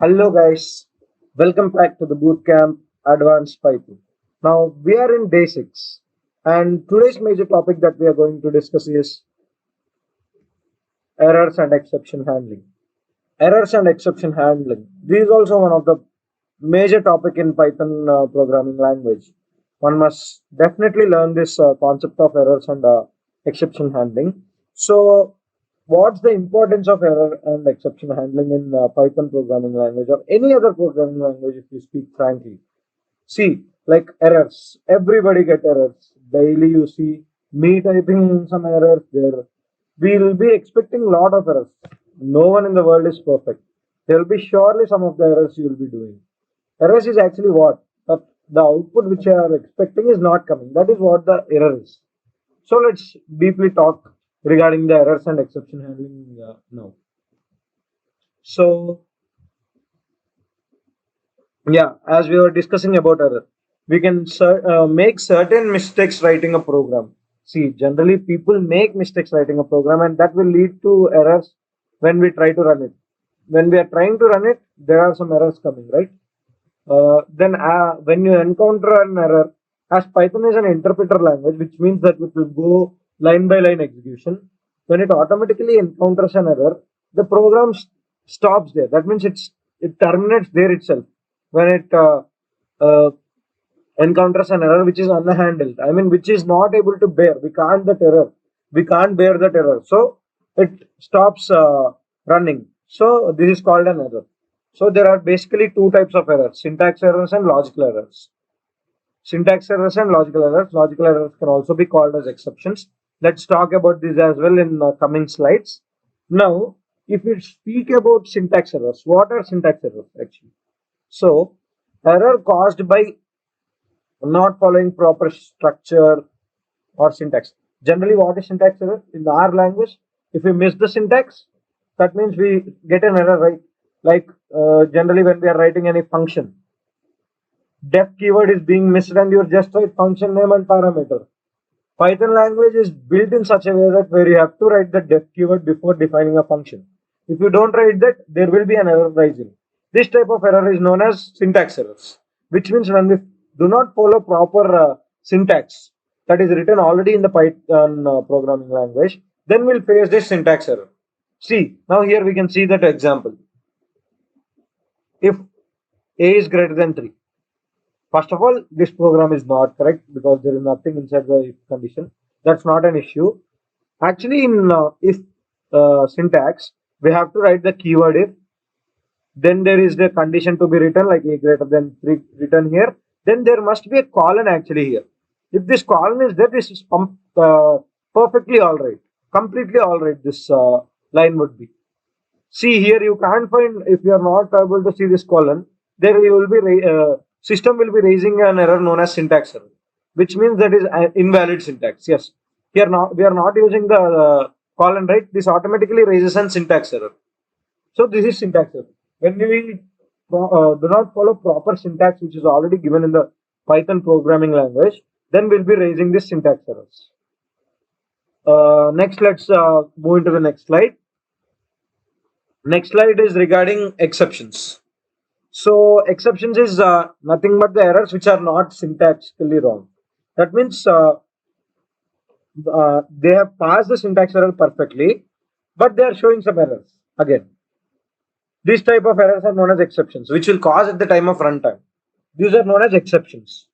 Hello guys, welcome back to the Bootcamp Advanced Python. Now we are in day 6 and today's major topic that we are going to discuss is errors and exception handling. Errors and exception handling. This is also one of the major topic in Python programming language. One must definitely learn this concept of errors and exception handling. So, what's the importance of error and exception handling in Python programming language or any other programming language, if you speak frankly? See, like errors. Everybody get errors. Daily you see me typing some errors there. We'll be expecting lot of errors. No one in the world is perfect. There will be surely some of the errors you will be doing. Errors is actually what? That the output which you are expecting is not coming. That is what the error is. So let's deeply talk regarding the errors and exception handling now. So yeah, as we were discussing about error, we can make certain mistakes writing a program. See, generally people make mistakes writing a program, and that will lead to errors when we try to run it. When we are trying to run it, there are some errors coming, right? Then when you encounter an error, as Python is an interpreter language, which means that it will go line by line execution. When it automatically encounters an error, the program stops there. That means it terminates there itself when it uh, encounters an error which is unhandled. I mean, which is not able to bear. We can't bear that error. So it stops running. So this is called an error. So there are basically two types of errors: syntax errors and logical errors. Syntax errors and logical errors. Logical errors can also be called as exceptions. Let's talk about this as well in coming slides. Now, if we speak about syntax errors, what are syntax errors actually? So, error caused by not following proper structure or syntax. Generally, what is syntax error? In our language, if we miss the syntax, that means we get an error, right? Like generally when we are writing any function, def keyword is being missed and you just write function name and parameter. Python language is built in such a way that where you have to write the def keyword before defining a function. If you don't write that, there will be an error rising. This type of error is known as syntax errors, which means when we do not follow proper syntax that is written already in the Python programming language, then we'll face this syntax error. See, now here we can see that example. If a is greater than 3, first of all, this program is not correct because there is nothing inside the if condition. That's not an issue. Actually, in if syntax, we have to write the keyword if. Then there is the condition to be written like a greater than 3 written here. Then there must be a colon actually here. If this colon is there, this is perfectly all right, completely all right. This line would be. See here, you can't find if you are not able to see this colon. There you will be system will be raising an error known as syntax error, which means that is invalid syntax. Yes, here now we are not using the colon, right? This automatically raises an syntax error. So this is syntax error. When we do not follow proper syntax, which is already given in the Python programming language, then we'll be raising this syntax errors. Next, let's move into the next slide. Next slide is regarding exceptions. So exceptions is nothing but the errors which are not syntactically wrong. That means they have passed the syntax error perfectly, but they are showing some errors again. These type of errors are known as exceptions, which will cause at the time of runtime. These are known as exceptions.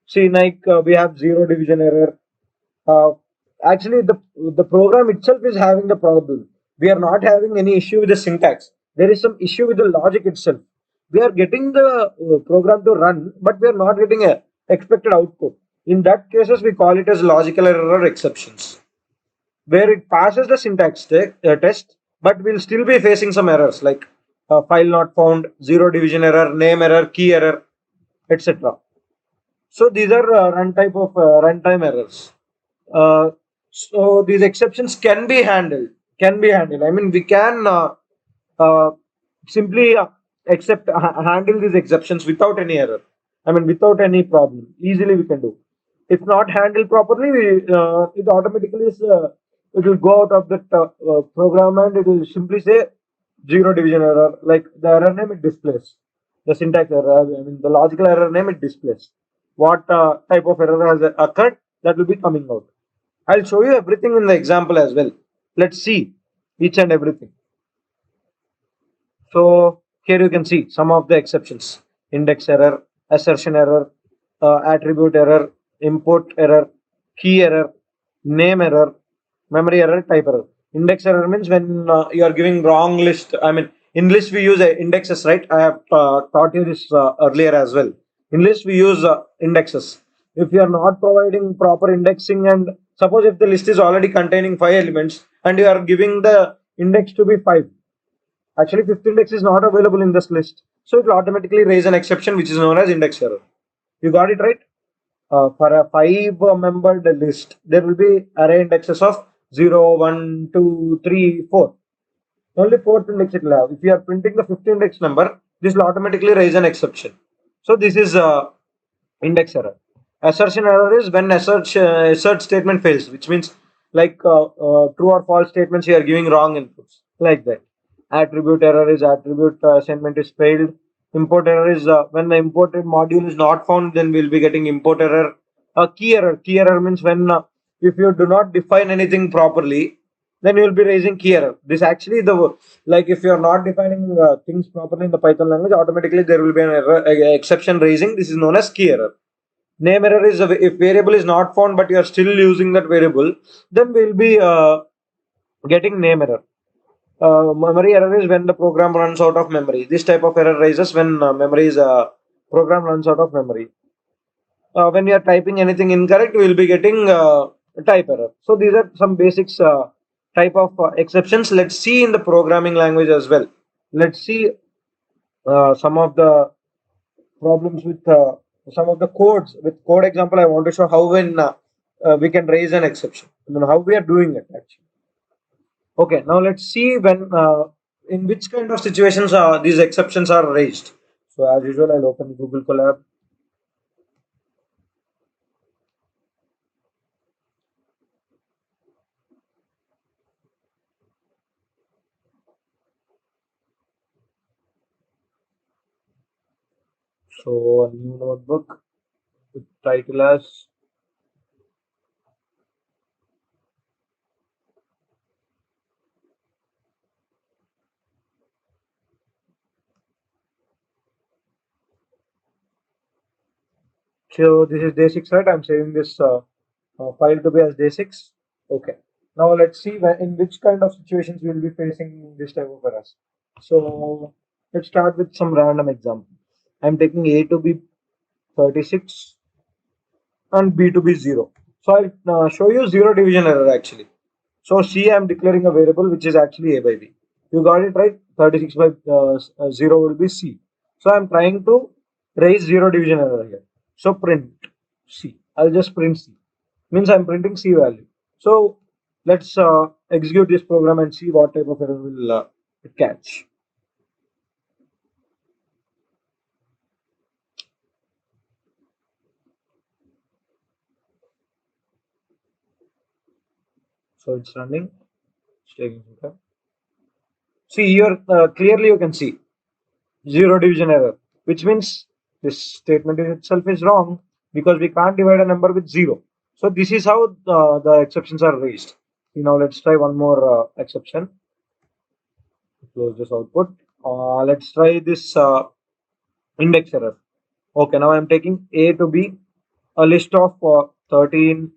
See, like we have zero division error. Uh, Actually, the program itself is having the problem. We are not having any issue with the syntax. There is some issue with the logic itself. We are getting the program to run, but we are not getting a expected output. In that cases, we call it as logical error or exceptions, where it passes the syntax test, but we'll still be facing some errors like file not found, zero division error, name error, key error, etc. So these are runtime errors. Uh, so these exceptions can be handled. Can be handled. I mean, we can uh, simply handle these exceptions without any error. I mean, without any problem. Easily we can do. If not handled properly, it automatically is. It will go out of the program and it will simply say zero division error, like the error name it displays. The syntax error, I mean the logical error name it displays. What type of error has occurred, that will be coming out. I'll show you everything in the example as well. Let's see each and everything. So here you can see some of the exceptions: index error, assertion error, attribute error, import error, key error, name error, memory error, type error. Index error means when you are giving wrong list. I mean, in list we use indexes, right? I have taught you this earlier as well. In list we use indexes. If you are not providing proper indexing, and suppose if the list is already containing 5 elements and you are giving the index to be 5, actually, fifth index is not available in this list. So it will automatically raise an exception which is known as index error. You got it right? For a 5 membered list, there will be array indexes of 0, 1, 2, 3, 4. Only fourth index it will have. If you are printing the fifth index number, this will automatically raise an exception. So this is index error. Assertion error is when assert statement fails, which means like true or false statements you are giving wrong inputs, like that. Attribute error is attribute assignment is failed. Import error is when the imported module is not found, then we'll be getting import error. Key error means when if you do not define anything properly, then you will be raising key error. This actually the, like if you are not defining things properly in the Python language, automatically there will be an error, exception raising. This is known as key error. Name error is if variable is not found but you are still using that variable, then we'll be getting name error. Memory error is when the program runs out of memory. This type of error rises when memory is program runs out of memory. When you are typing anything incorrect, we will be getting type error. So these are some basics type of exceptions. Let's see in the programming language as well. Let's see some of the problems with some of the codes. With code example, I want to show how when we can raise an exception. I mean, how we are doing it actually. Okay, now let's see when in which kind of situations these exceptions are raised. So as usual, I'll open Google Colab. So a new notebook with title as so this is day 6, right? I'm saving this file to be as day 6. Okay. Now let's see in which kind of situations we will be facing this type of errors. So let's start with some random example. I'm taking A to be 36 and B to be 0. So I'll show you zero division error actually. So C, I'm declaring a variable which is actually A by B. You got it right? 36 by 0 will be C. So I'm trying to raise zero division error here. So print C. I'll just print C. Means I'm printing C value. So let's execute this program and see what type of error will it catch. So it's running. It's taking some time. See here, clearly you can see zero division error, which means this statement in itself is wrong because we can't divide a number with 0. So this is how the exceptions are raised. Now let's try one more exception. Close this output. Let's try this index error. Okay, now I'm taking A to be a list of 13,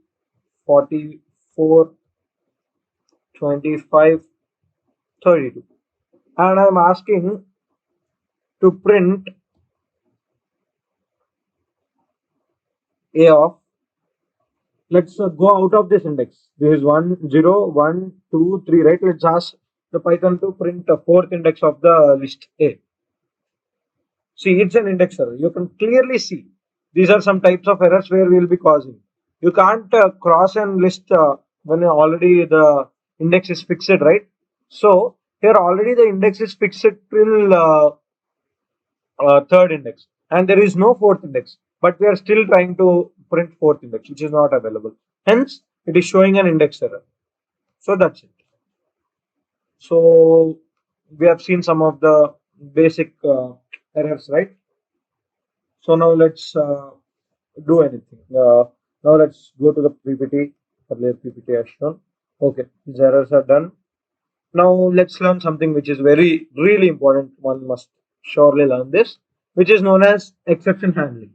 44, 25, 32. And I'm asking to print A of, let's go out of this index. This is 1, 0, 1, 2, 3, right? Let's ask the Python to print the fourth index of the list A. See, it's an index error. You can clearly see these are some types of errors where we will be causing. You can't cross and list when already the index is fixed, right? So here already the index is fixed till third index, and there is no fourth index, but we are still trying to print fourth index, which is not available. Hence, it is showing an index error. So that's it. So we have seen some of the basic errors, right? So now let's do anything. Now let's go to the PPT. Earlier PPT has shown. Okay, these errors are done. Now let's learn something which is very really important. One must surely learn this, which is known as exception handling.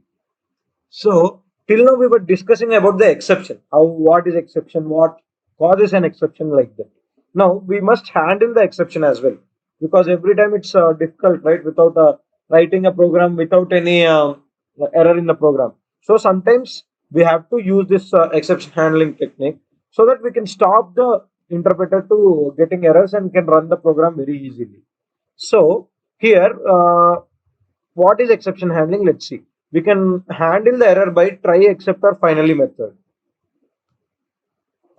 So till now we were discussing about the exception. How what is exception? What causes an exception like that? Now we must handle the exception as well, because every time it's difficult, right? Without writing a program without any error in the program. So sometimes we have to use this exception handling technique so that we can stop the interpreter to getting errors and can run the program very easily. So here, what is exception handling? Let's see. We can handle the error by try, except, or finally method.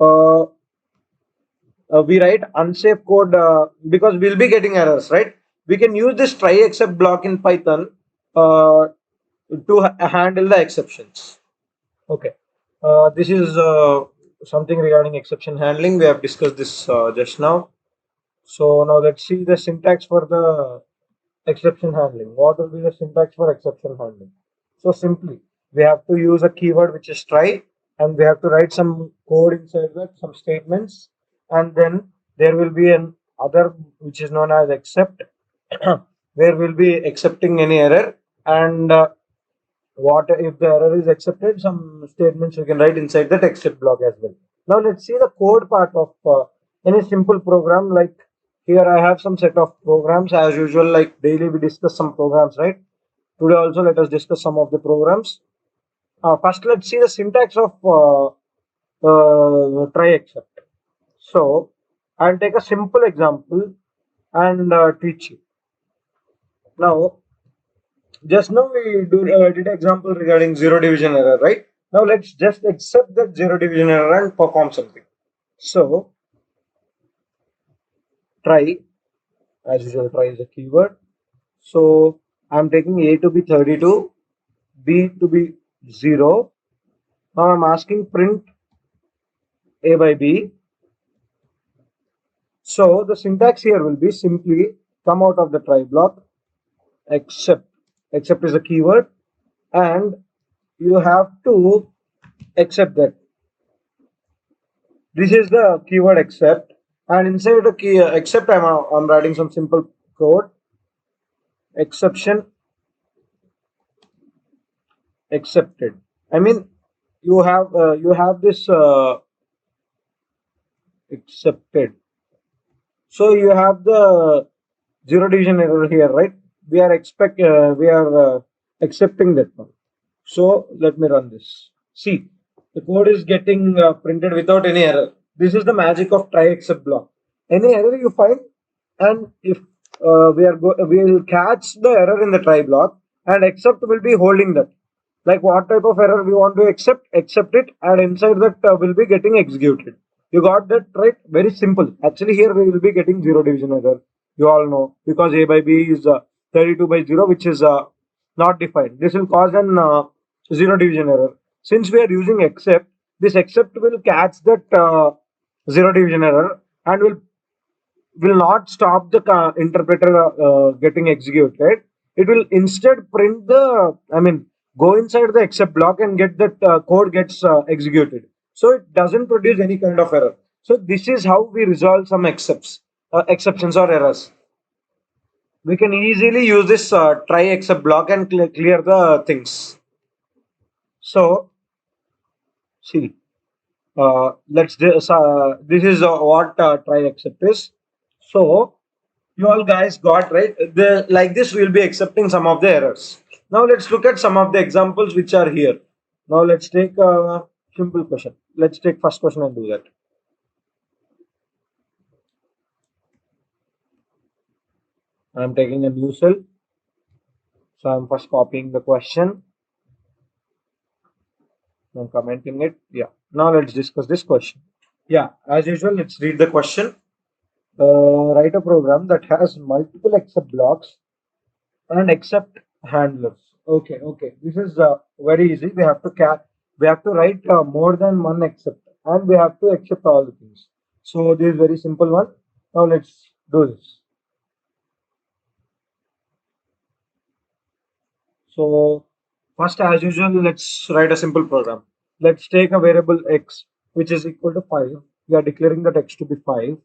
Uh, we write unsafe code because we'll be getting errors, right? We can use this try except block in Python to handle the exceptions. Okay. This is something regarding exception handling. We have discussed this just now. So now let's see the syntax for the exception handling. What will be the syntax for exception handling? So simply, we have to use a keyword which is try, and we have to write some code inside that, some statements, and then there will be an other which is known as except, where we'll be accepting any error, and what if the error is accepted, some statements you can write inside that except block as well. Now let's see the code part of any simple program. Like here I have some set of programs as usual, like daily we discuss some programs, right? Today also let us discuss some of the programs. First let's see the syntax of try except. So I'll take a simple example and teach you. Now just now we did example regarding zero division error, right? Now let's just accept that zero division error and perform something. So try, as usual, try is a keyword. So I'm taking A to be 32, B to be 0. Now I'm asking print A by B. So the syntax here will be simply come out of the try block, except is a keyword, and you have to accept that. This is the keyword except, and inside the key except I'm writing some simple code. Exception accepted. I mean, you have this accepted. So you have the zero division error here, right? We are accepting that one. So let me run this. See, the code is getting printed without any error. This is the magic of try except block. Any error you find, and if we will catch the error in the try block, and except will be holding that. Like what type of error we want to accept it, and inside that will be getting executed. You got that right? Very simple. Actually, here we will be getting zero division error. You all know, because A by B is 32 by 0, which is not defined. This will cause an zero division error. Since we are using except, this except will catch that zero division error and will not stop the interpreter getting executed. It will instead print the, I mean, go inside the except block and get that code gets executed. So it doesn't produce any kind of error. So this is how we resolve some exceptions or errors. We can easily use this try except block and clear the things. So see, this is what try except is. So you all guys got right. Like this, we'll be accepting some of the errors. Now let's look at some of the examples which are here. Now let's take a simple question. Let's take first question and do that. I'm taking a new cell. So I'm first copying the question. I'm commenting it. Yeah. Now let's discuss this question. Yeah. As usual, let's read the question. Write a program that has multiple except blocks and except handlers. Okay, okay. This is very easy. We have to write more than one except, and we have to accept all the things. So this is very simple one. Now let's do this. So first, as usual, let's write a simple program. Let's take a variable x, which is equal to 5. We are declaring that x to be 5,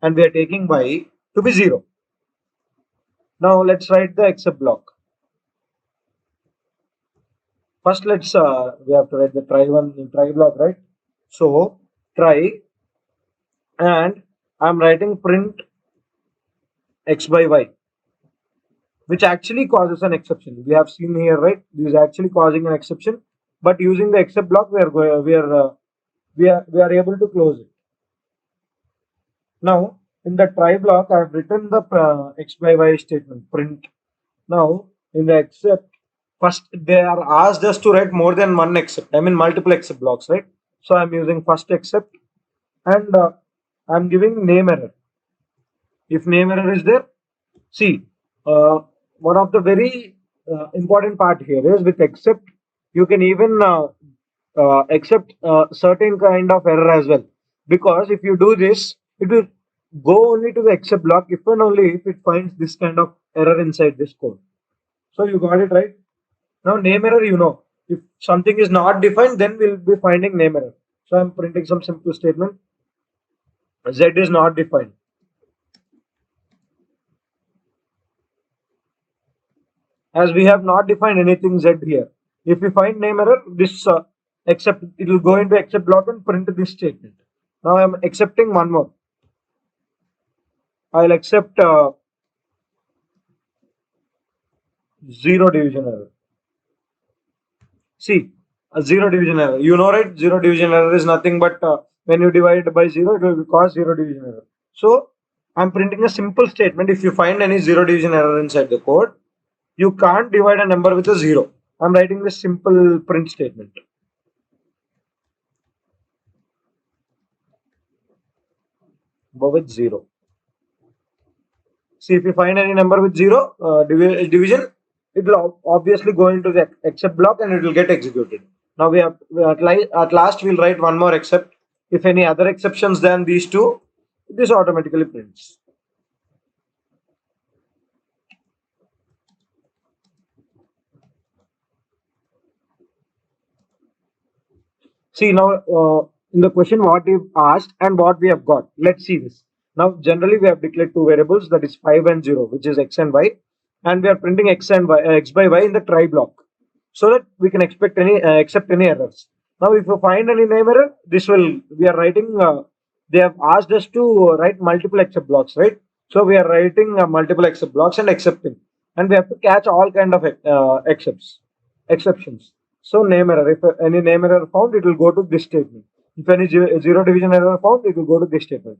and we are taking y to be 0. Now let's write the except block. First, we have to write the try block, right? So try, and I'm writing print x by y, which actually causes an exception. We have seen here, right? This is actually causing an exception, but using the except block, we are able to close it. Now, in the try block, I have written the x by y statement print. Now, in the except, first they are asked us to write more than one except. I mean multiple except blocks, right? So I'm using first except, and I'm giving name error. If name error is there, see, one of the very important part here is with except, you can even accept certain kind of error as well. Because if you do this, it will go only to the except block if and only if it finds this kind of error inside this code. So you got it right. Now name error, if something is not defined, then we'll be finding name error. So I'm printing some simple statement. Z is not defined. As we have not defined anything Z here. If we find name error, this except, it will go into except block and print this statement. Now I'm accepting one more. I'll accept zero division error. See, a zero division error. You know, right? Zero division error is nothing but when you divide by zero, it will cause zero division error. So I'm printing a simple statement. If you find any zero division error inside the code, you can't divide a number with a zero. I'm writing this simple print statement. Go with zero. See, if you find any number with zero division, it will obviously go into the except block and it will get executed. Now at last we'll write one more except. If any other exceptions than these two, this automatically prints. See now in the question what we've asked and what we have got. Let's see this. Now generally we have declared two variables, that is 5 and 0, which is x and y, and we are printing x and y, x by y in the try block, so that we can accept any errors. Now if you find any name error, this will we are writing. They have asked us to write multiple except blocks, right? So we are writing multiple except blocks and accepting, and we have to catch all kind of exceptions. So name error, if any name error found, it will go to this statement. If any zero division error found, it will go to this statement.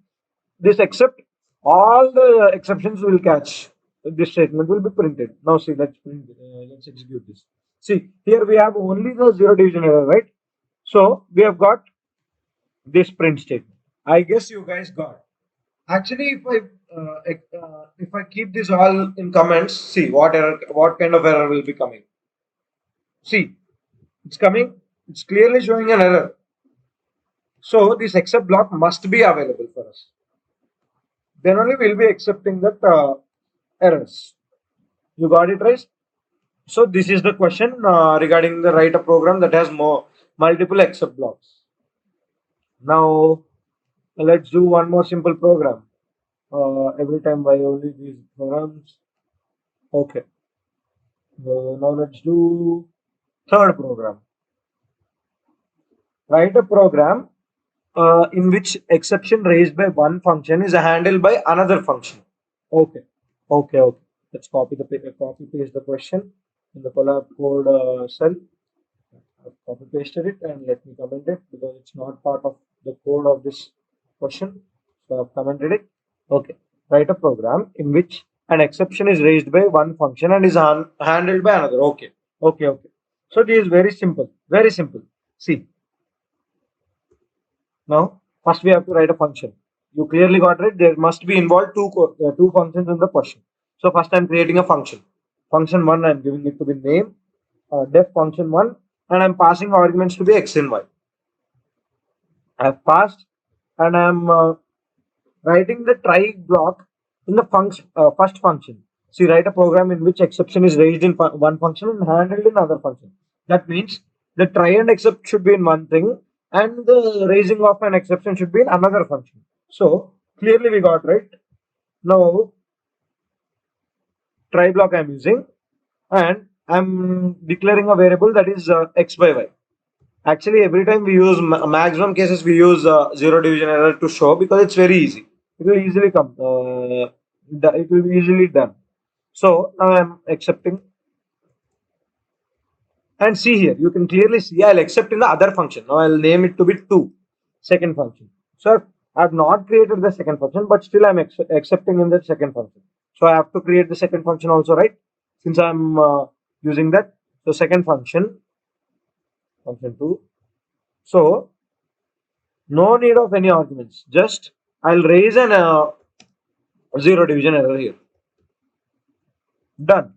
This except, all the exceptions will catch. This statement will be printed. Now see, let's execute this. See, here we have only the zero division error, right? So we have got this print statement. I guess you guys got. Actually, if I keep this all in comments, see what kind of error will be coming. See, it's coming. It's clearly showing an error. So this except block must be available for us. Then only we'll be accepting that errors. You got it right? So this is the question regarding the write a program that has multiple except blocks. Now let's do one more simple program. Every time by only these programs. Okay. Now let's do third program. Write a program in which exception raised by one function is handled by another function. Okay. Okay. Let's copy paste the question in the collab code cell. I've copy pasted it and let me comment it because it's not part of the code of this question. So I've commented it. Okay. Write a program in which an exception is raised by one function and is handled by another. Okay. So this is very simple. Very simple. See. Now, first we have to write a function. You clearly got it. There must be involved two functions in the question. So first I'm creating a function. Function 1 I'm giving it to be name, def function 1, and I'm passing arguments to be x and y. I have passed, and I'm writing the try block in the first function. See, write a program in which exception is raised in one function and handled in another function. That means the try and except should be in one thing, and the raising of an exception should be in another function. So clearly we got right. Now try block I'm using, and I'm declaring a variable that is x by y. Actually, every time we use maximum cases, we use zero division error to show because it's very easy. It will easily come. It will be easily done. So now I'm accepting, and see here. You can clearly see I'll accept in the other function. Now I'll name it to be second function. So I've not created the second function, but still I'm accepting in the second function. So I have to create the second function also, right? Since I'm using that. So second function 2. So no need of any arguments. Just I'll raise an zero division error here. Done.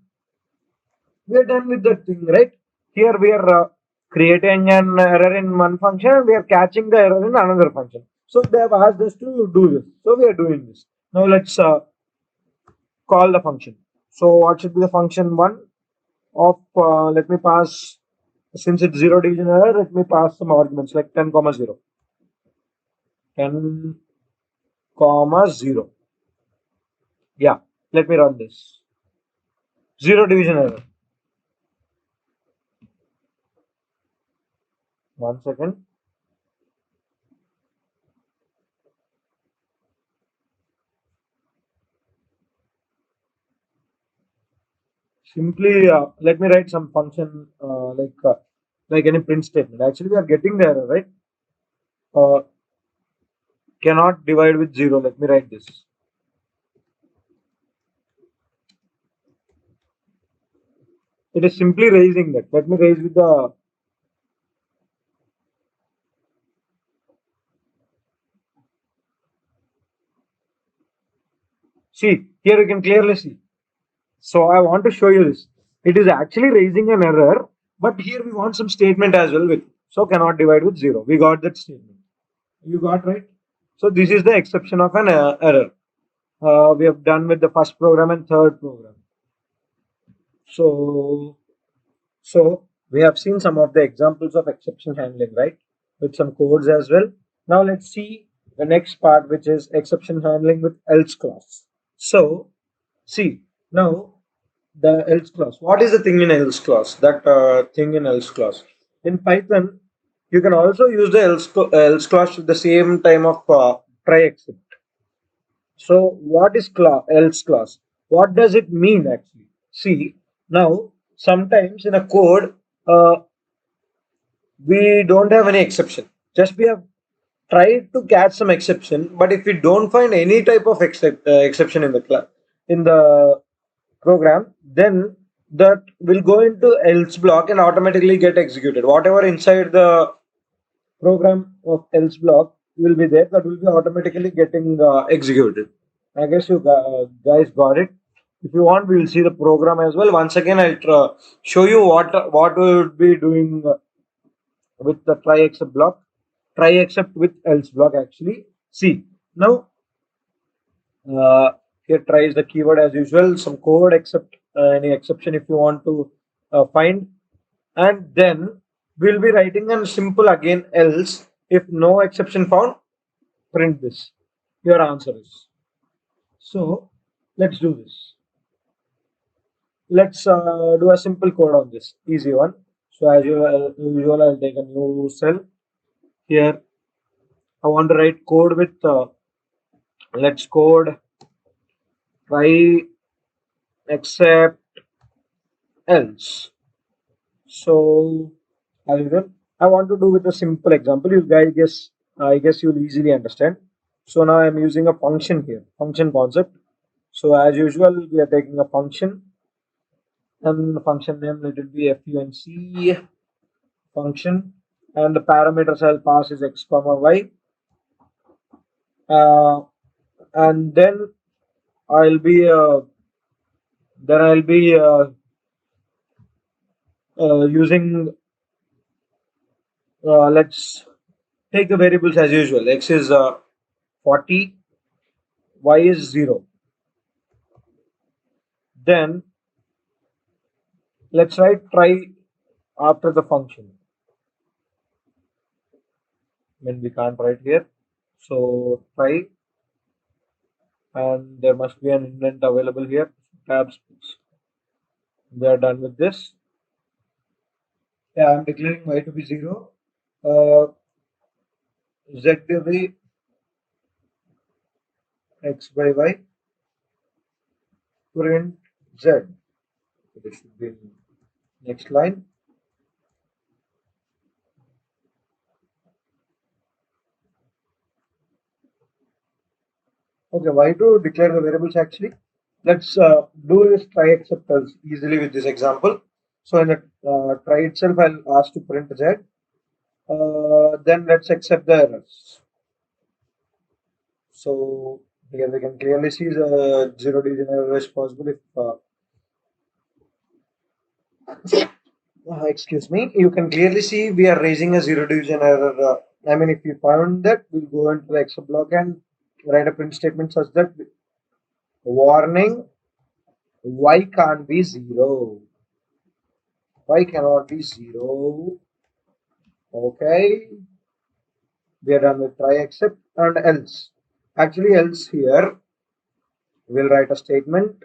We are done with that thing, right? Here we are creating an error in one function and we are catching the error in another function. So they have asked us to do this. So we are doing this. Now let's call the function. So what should be the function 1 of, let me pass, since it's zero division error, let me pass some arguments like 10 comma 0. 10 comma 0. Yeah, let me run this. Zero division error. 1 second. Simply let me write some function like any print statement. Actually, we are getting the error, right? Cannot divide with 0. Let me write this. It is simply raising that. Let me raise with the see. Here you can clearly see. So I want to show you this. It is actually raising an error, but here we want some statement as well with. So cannot divide with 0. We got that statement. You got right. So this is the exception of an error. We have done with the first program and third program. So we have seen some of the examples of exception handling, right? With some codes as well. Now let's see the next part, which is exception handling with else clause. So see, now the else clause. What is the thing in else clause? That thing in else clause. In Python, you can also use the else clause at the same time of try except. So what is else clause? What does it mean actually? See, now sometimes in a code, we don't have any exception. Just we have tried to catch some exception, but if we don't find any type of exception in the program, then that will go into else block and automatically get executed. Whatever inside the program of else block will be there, that will be automatically getting executed. I guess you guys got it. If you want, we will see the program as well. Once again, I'll show you what we would be doing with the try except block. Try except with else block actually. See, now here try is the keyword as usual. Some code except any exception if you want to find, and then we'll be writing a simple again else. If no exception found, print this. Your answer is. So let's do this. Let's do a simple code on this, easy one. So as usual, I'll take a new cell. Here I want to write code with let's code try except else. So as usual, I want to do with a simple example. You guys guess, I guess you'll easily understand. So now I'm using a function here, function concept. So as usual, we are taking a function, and the function name let it be func function, and the parameters I'll pass is x comma y, and then I'll be using let's take the variables as usual. X is 40, y is 0. Then let's write try after the function. We can't write here. So try, and there must be an indent available here. Tabs. We are done with this. Yeah, I'm declaring y to be 0. Z to be x by y. Print z. So this should be next line. Okay, why to declare the variables actually? Let's do this try except else easily with this example. So in the try itself, I'll ask to print z. Then let's accept the errors. So here we can clearly see the zero division error is possible if excuse me, you can clearly see we are raising a zero division error. If you found that, we'll go into the except block and write a print statement such that warning, y can't be 0. Y cannot be 0. Okay. We are done with try except and else. Actually, else here, we'll write a statement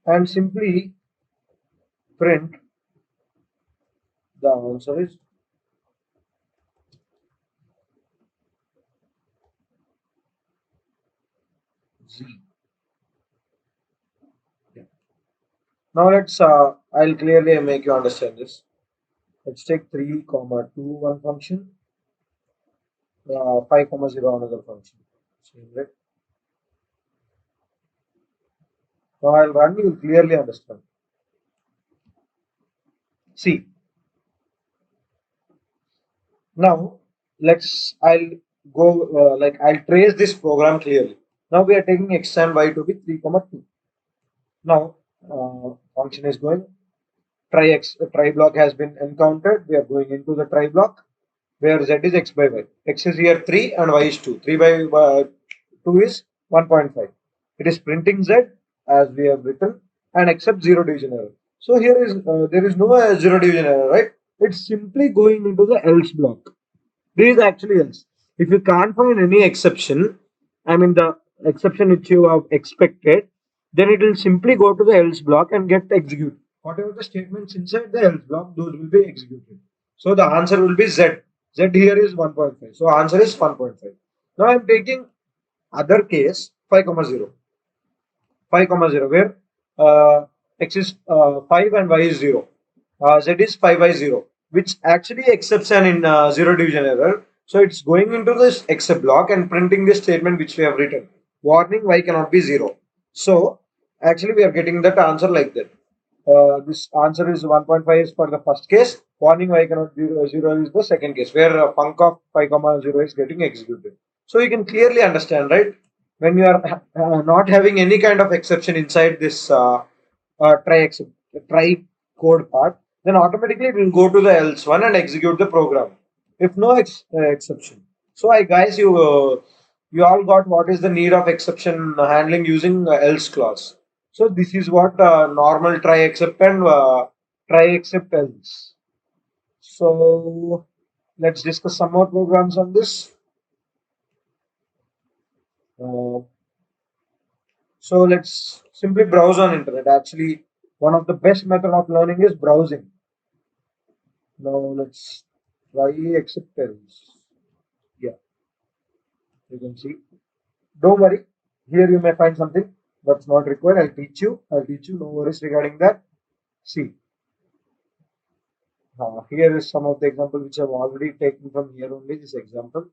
and simply print the answer is Z. Yeah. Now I'll clearly make you understand this. Let's take 3, 2 one function, 5, 0 another function. Same, right? Now I'll run, you'll clearly understand. See. Now I'll go I'll trace this program clearly. Now we are taking x and y to be 3, 2. Now function is going. Try block has been encountered. We are going into the try block where z is x by y. X is here 3 and y is 2. 3 by 2 is 1.5. It is printing z as we have written and except zero division error. So here is there is no zero division error, right? It's simply going into the else block. This is actually else. If you can't find any exception, the exception which you have expected, then it will simply go to the else block and get executed. Whatever the statements inside the else block, those will be executed. So the answer will be Z. Z here is 1.5. So answer is 1.5. Now I am taking other case 5, 0. 5, 0 where x is 5 and y is 0. Z is 5 by 0, which actually accepts an in zero division error. So it's going into this except block and printing this statement which we have written. Warning, y cannot be 0. So actually we are getting that answer like that. This answer is 1.5 is for the first case. Warning, y cannot be 0 is the second case where func of 5, 0 is getting executed. So you can clearly understand, right? When you are not having any kind of exception inside this try code part, then automatically it will go to the else one and execute the program if no exception. So I guys, you all got what is the need of exception handling using else clause. So this is what normal try except and try except else. So let's discuss some more programs on this. So let's simply browse on internet. Actually, one of the best method of learning is browsing. Now let's try acceptance. Yeah, you can see. Don't worry. Here you may find something that's not required. I'll teach you. No worries regarding that. See. Here is some of the example which I've already taken from here only. This example.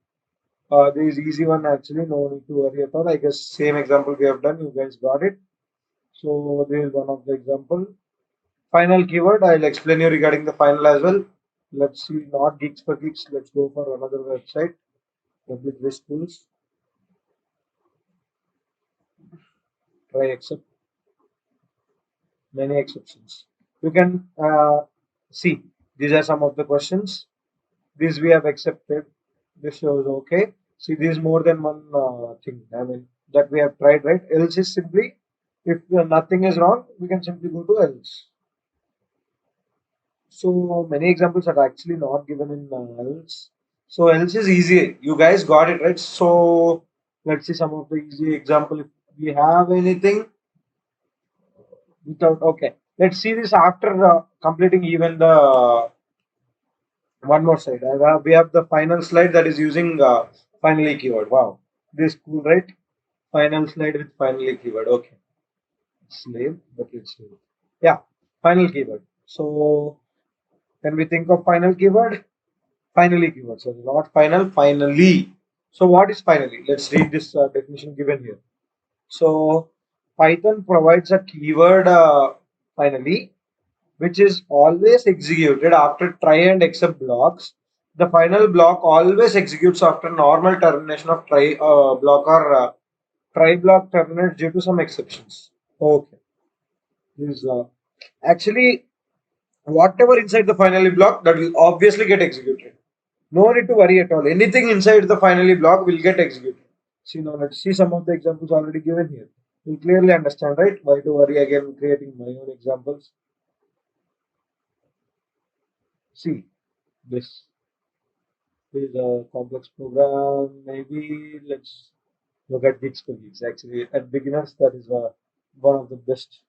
There is easy one actually. No need to worry at all. I guess same example we have done. You guys got it. So there is one of the example. Final keyword. I'll explain you regarding the final as well. Let's see. Not Geeks for Geeks. Let's go for another website. Public risk tools. Try accept. Many exceptions. You can see these are some of the questions. These we have accepted. This shows okay. See, this is more than one thing. That we have tried, right? Else is simply If nothing is wrong, we can simply go to else. So many examples are actually not given in else. So else is easy. You guys got it right. So let's see some of the easy example. If we have anything without, okay. Let's see this after completing even the one more slide. We have the final slide that is using finally keyword. Wow, this is cool, right? Final slide with finally keyword. Okay, slave, but let's do it. Yeah, final keyword. So when we think of final keyword, finally keyword. So not final, finally. So what is finally? Let's read this definition given here. So Python provides a keyword finally, which is always executed after try and except blocks. The final block always executes after normal termination of try block or try block terminates due to some exceptions. Okay, this is actually whatever inside the finally block that will obviously get executed. No need to worry at all. Anything inside the finally block will get executed. See now, let's see some of the examples already given here. You clearly understand, right? Why to worry again creating my own examples? See this. Is a complex program. Maybe let's look at Geeks for Geeks. Actually, at beginners, that is one of the best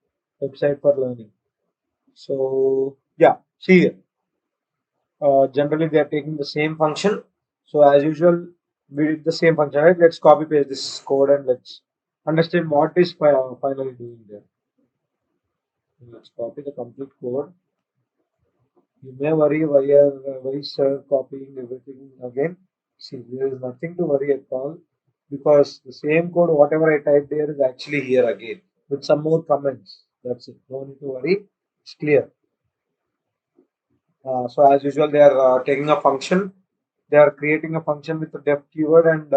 website for learning. So yeah, see here. Generally, they are taking the same function. So as usual, we did the same function, right? Let's copy paste this code and let's understand what is finally doing there. Let's copy the complete code. You may worry why sir copying everything again. See, there is nothing to worry at all because the same code, whatever I typed here, is actually here again with some more comments. That's it. No need to worry. It's clear. So as usual, they are taking a function. They are creating a function with the def keyword and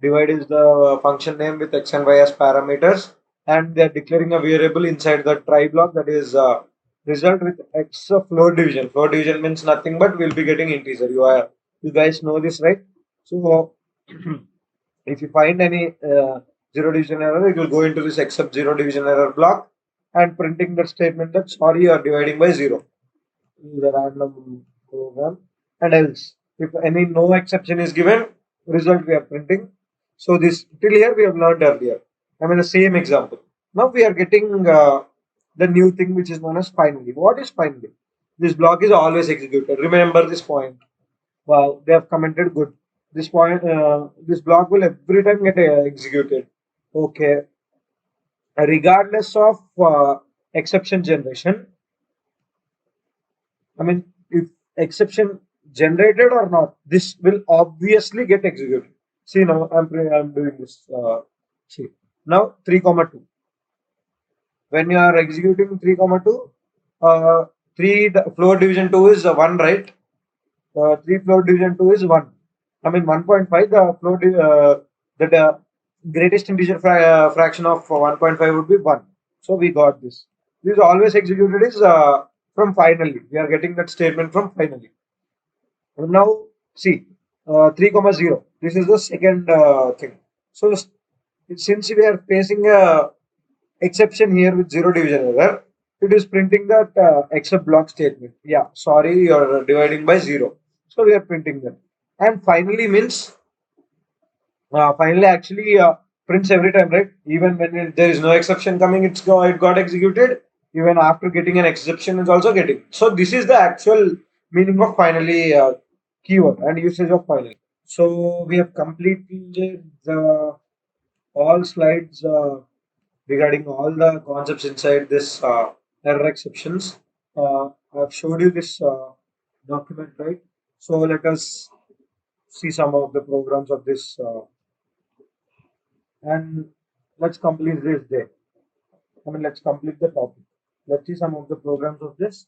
divide is the function name with x and y as parameters, and they are declaring a variable inside the try block that is result with x of float division. Float division means nothing but we'll be getting integer. You guys know this, right? So if you find any zero division error, it will go into this except zero division error block and printing that statement that sorry you are dividing by zero. The random program and else if any no exception is given, result we are printing. So this till here we have learned earlier. I mean the same example. Now we are getting the new thing which is known as finally. What is finally? This block is always executed. Remember this point. Wow, they have commented good. This point, this block will every time get executed. Okay, regardless of exception generation. I mean, if exception generated or not, this will obviously get executed. See now, I'm doing this. See now 3 comma 2. When you are executing 3 comma 2, three the floor division 2 is 1, right? Three floor division 2 is 1. I mean 1.5. The that greatest integer fraction of 1.5 would be 1. So we got this. This is always executed is from finally. We are getting that statement from finally. Now see 3 comma 0. This is the second thing. So since we are facing a exception here with zero division error, it is printing that except block statement. Yeah, sorry, you're dividing by zero. So we are printing that. And finally means finally actually prints every time, right? Even when there is no exception coming, it got executed. Even after getting an exception, it's also getting. So this is the actual meaning of finally keyword and usage of finally. So we have completed the all slides regarding all the concepts inside this error exceptions. I've showed you this document, right? So let us see some of the programs of this and let's complete this day. I mean, let's complete the topic. Let's see some of the programs of this.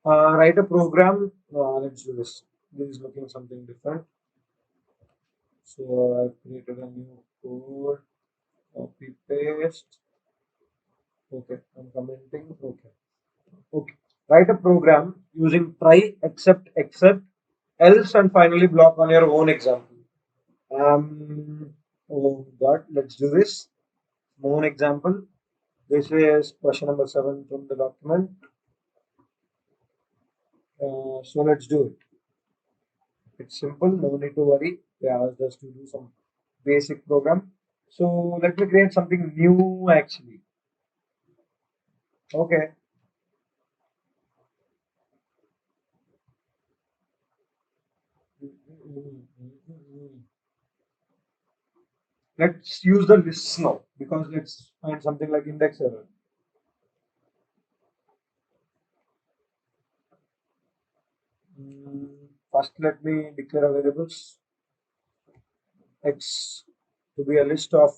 Write a program. Let's do this. This is looking something different. So I've created a new code. Copy paste. Okay, I'm commenting. Okay. Okay. Write a program using try, except, else, and finally block on your own example. Oh God, let's do this. Own example. This is question number 7 from the document. So let's do it. It's simple, no need to worry. They asked us to do some basic program. So let me create something new actually. Okay. Let's use the lists now because let's find something like index error. First, let me declare a variables x to be a list of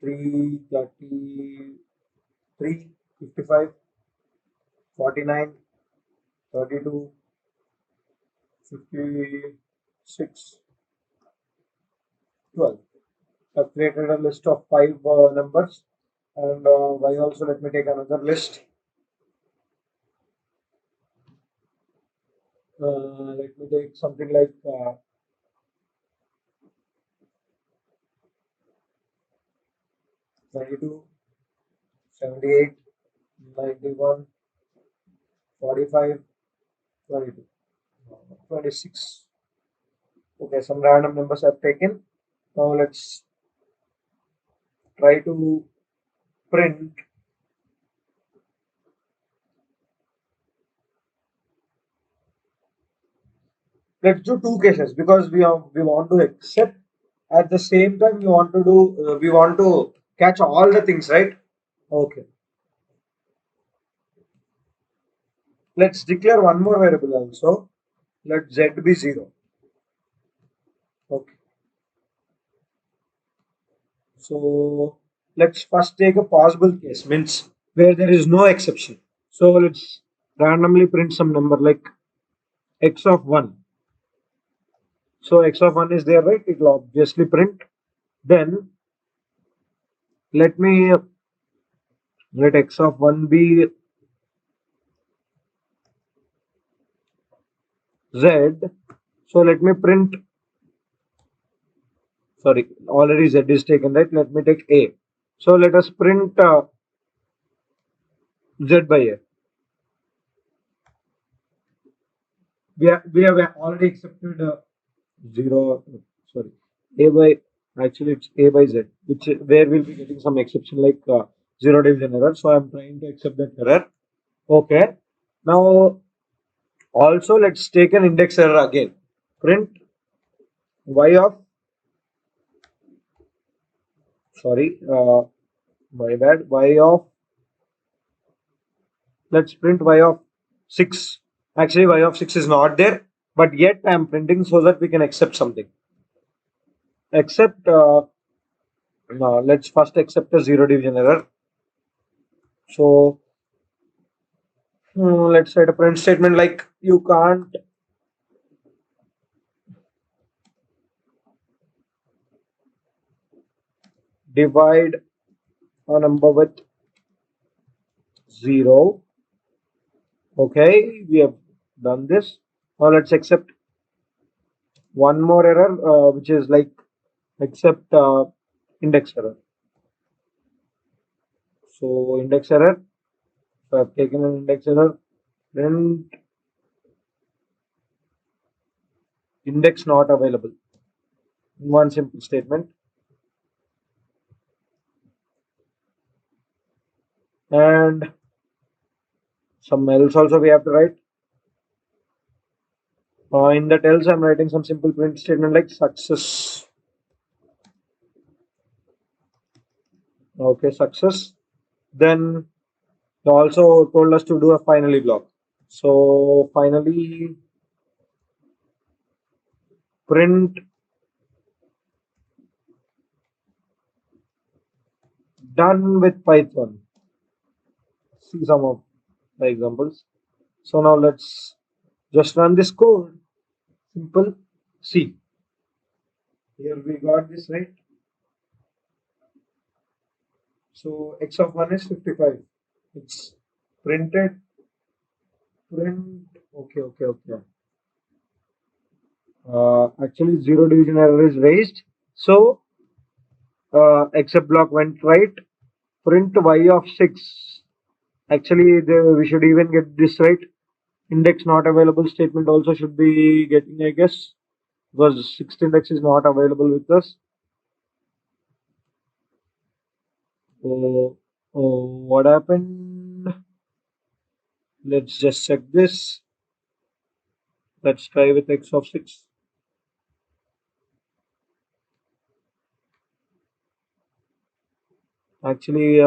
3, 33, 55, 49, 32, 56, 12. I've created a list of 5 numbers, and y also let me take another list. Let me take something like 22, 78, 91, 45, 22, 26. Okay, some random numbers I've taken. Now let's try to print let's do two cases because we want to accept at the same time we want to do we want to catch all the things, right? Okay, let's declare one more variable also. Let z be 0. Okay, so let's first take a possible case, means where there is no exception. So let's randomly print some number like x of 1. So x of 1 is there, right? It will obviously print. Then let me let x of 1 be z. So let me print, sorry, already z is taken, right? Let me take a. So let us print z by a. We have already accepted 0, sorry, a by, actually it's a by z, which where we'll be getting some exception like 0 division error. So I'm trying to accept that error. Okay, now also let's take an index error again. Print y of, sorry, my bad, y of, let's print y of 6. Actually y of 6 is not there, but yet I'm printing so that we can accept something. Except now let's first accept a 0 division error. So let's write a print statement like you can't divide a number with 0. Okay, we have done this. Now let's accept one more error, which is like accept index error. So index error. So I've taken an index error. Print index not available. One simple statement. And some else also we have to write. In that else I'm writing some simple print statement like success. Okay, success. Then they also told us to do a finally block. So finally print done with Python. See some of the examples. So now let's just run this code. Simple. See, here we got this, right? So x of 1 is 55. It's printed. Print. Okay. Actually, 0 division error is raised. So except block went right. print y of 6. Actually, we should even get this right. Index not available statement also should be getting, I guess, because sixth index is not available with us. What happened? Let's just check this. Let's try with x of 6. Actually,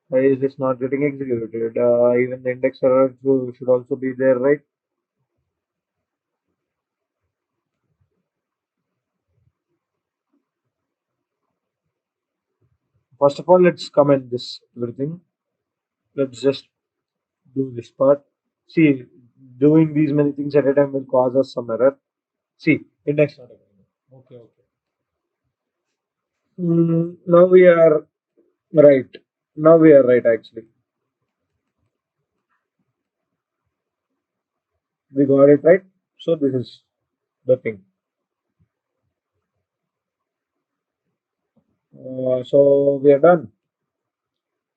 why is this not getting executed? Even the index error should also be there, right? First of all, let's comment this everything. Let's just do this part. See, doing these many things at a time will cause us some error. See, index not available. Okay, okay. Now we are right. Now we are right actually. We got it right. So this is the thing. So we are done.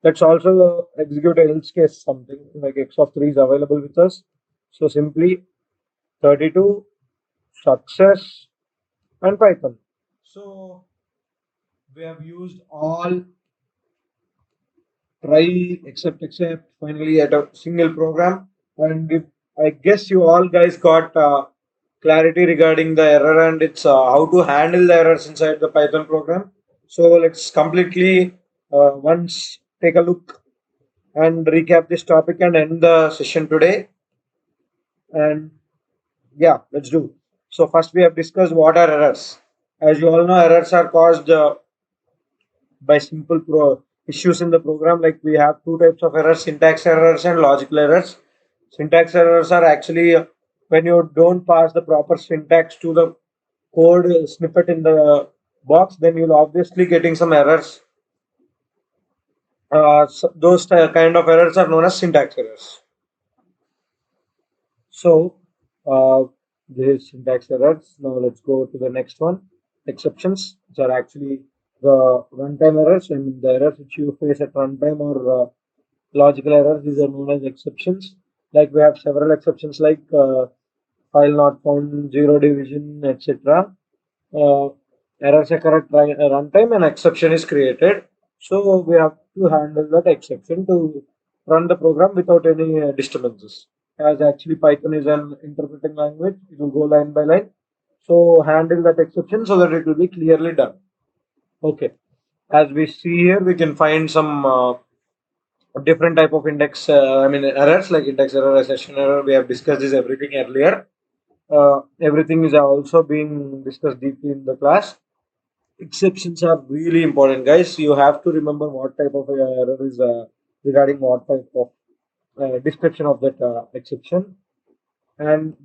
Let's also execute else case something like x of 3 is available with us. So simply 32 success and Python. So we have used all try except finally at a single program. And if, I guess you all guys got clarity regarding the error and it's how to handle the errors inside the Python program. So let's completely once take a look and recap this topic and end the session today. And yeah, let's do. So first we have discussed what are errors. As you all know, errors are caused by simple issues in the program. Like we have two types of errors: syntax errors and logical errors. Syntax errors are actually when you don't pass the proper syntax to the code snippet in the box, then you'll obviously getting some errors. So those kind of errors are known as syntax errors. So this is syntax errors. Now let's go to the next one. Exceptions, which are actually the runtime errors. I mean the errors which you face at runtime or logical errors. These are known as exceptions. Like we have several exceptions like file not found, zero division, etc. Uh, Errors occur at runtime and exception is created. So we have to handle that exception to run the program without any disturbances. As actually Python is an interpreting language, it will go line by line. So handle that exception so that it will be clearly done. Okay. As we see here, we can find some different type of index. I mean errors like index error, session error. We have discussed this everything earlier. Everything is also being discussed deeply in the class. Exceptions are really important, guys. You have to remember what type of error is regarding what type of description of that exception. And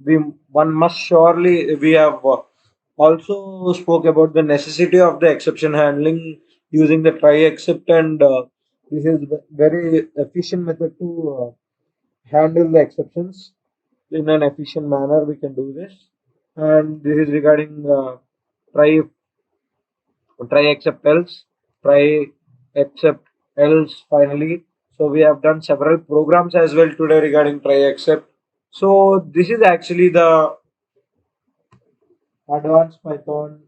one must surely we have also spoke about the necessity of the exception handling using the try except and this is very efficient method to handle the exceptions in an efficient manner. We can do this, and this is regarding try try except else, try except else finally. So we have done several programs as well today regarding try except. So this is actually the advanced Python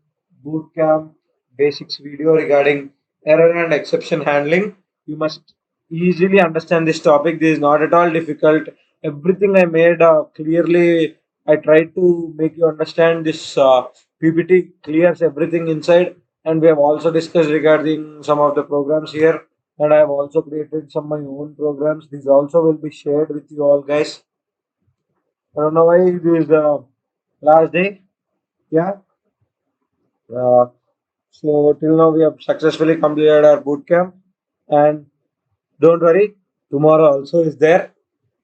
bootcamp basics video regarding error and exception handling. You must easily understand this topic. This is not at all difficult. Everything I made clearly, I tried to make you understand. This PPT clears everything inside, and we have also discussed regarding some of the programs here. And I have also created some my own programs. These also will be shared with you all, guys. I don't know why this is the last day. Yeah. Uh, so till now we have successfully completed our bootcamp, and don't worry, tomorrow also is there.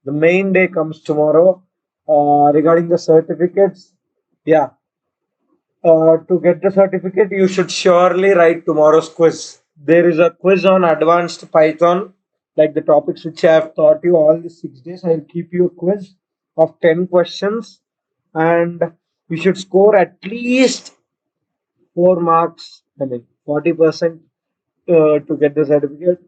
The main day comes tomorrow. Regarding the certificates, yeah. To get the certificate, you should surely write tomorrow's quiz. There is a quiz on advanced Python, like the topics which I have taught you all these 6 days. I'll keep you a quiz of 10 questions, and you should score at least 4 marks. I mean, 40%. to get the certificate.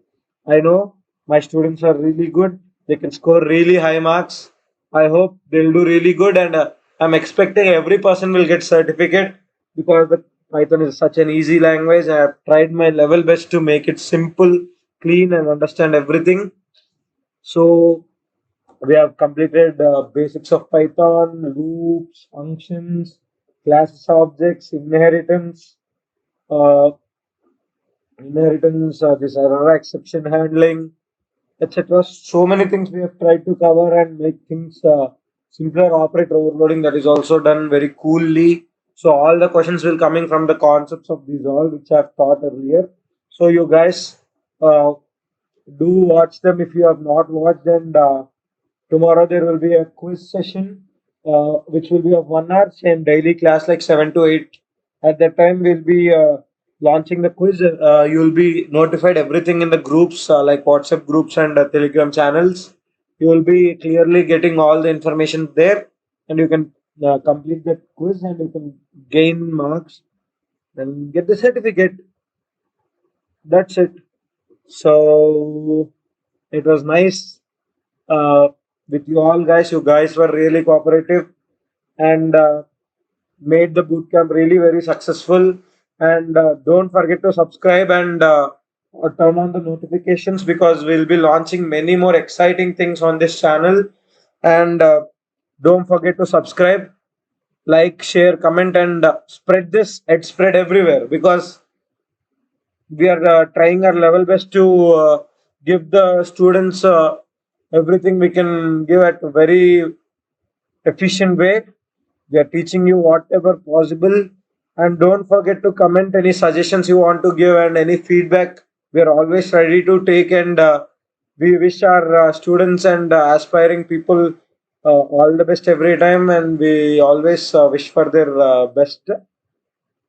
I know my students are really good. They can score really high marks. I hope they'll do really good, and I'm expecting every person will get certificate because the Python is such an easy language. I have tried my level best to make it simple, clean, and understand everything. So we have completed basics of Python, loops, functions, classes, objects, uh, this error exception handling, etc. So many things we have tried to cover and make things simpler. Operator overloading, that is also done very coolly. So all the questions will coming from the concepts of these all which I've taught earlier. So you guys uh, do watch them if you have not watched, and tomorrow there will be a quiz session which will be of 1 hour, same daily class like 7 to 8. At that time we'll be launching the quiz. You'll be notified everything in the groups like WhatsApp groups and Telegram channels. You will be clearly getting all the information there, and you can complete the quiz and you can gain marks and get the certificate. That's it. So it was nice with you all guys. You guys were really cooperative and made the bootcamp really very successful. And don't forget to subscribe and turn on the notifications because we'll be launching many more exciting things on this channel. And don't forget to subscribe, like, share, comment, and spread this and spread everywhere because we are trying our level best to give the students everything we can give at a very efficient way. We are teaching you whatever possible. And don't forget to comment any suggestions you want to give and any feedback. We are always ready to take, and we wish our students and aspiring people all the best every time, and we always wish for their best.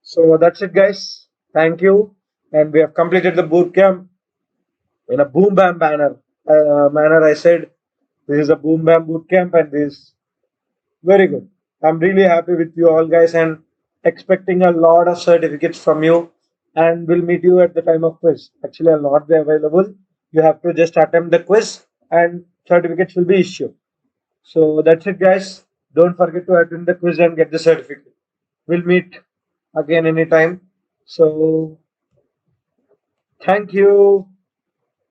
So that's it, guys. Thank you. And we have completed the boot camp in a boom bam manner. I said this is a boom bam boot camp, and this is very good. I'm really happy with you all, guys, and expecting a lot of certificates from you. And we'll meet you at the time of quiz. Actually, I'll not be available. You have to just attempt the quiz, and certificates will be issued. So that's it, guys. Don't forget to attend the quiz and get the certificate. We'll meet again anytime. So thank you.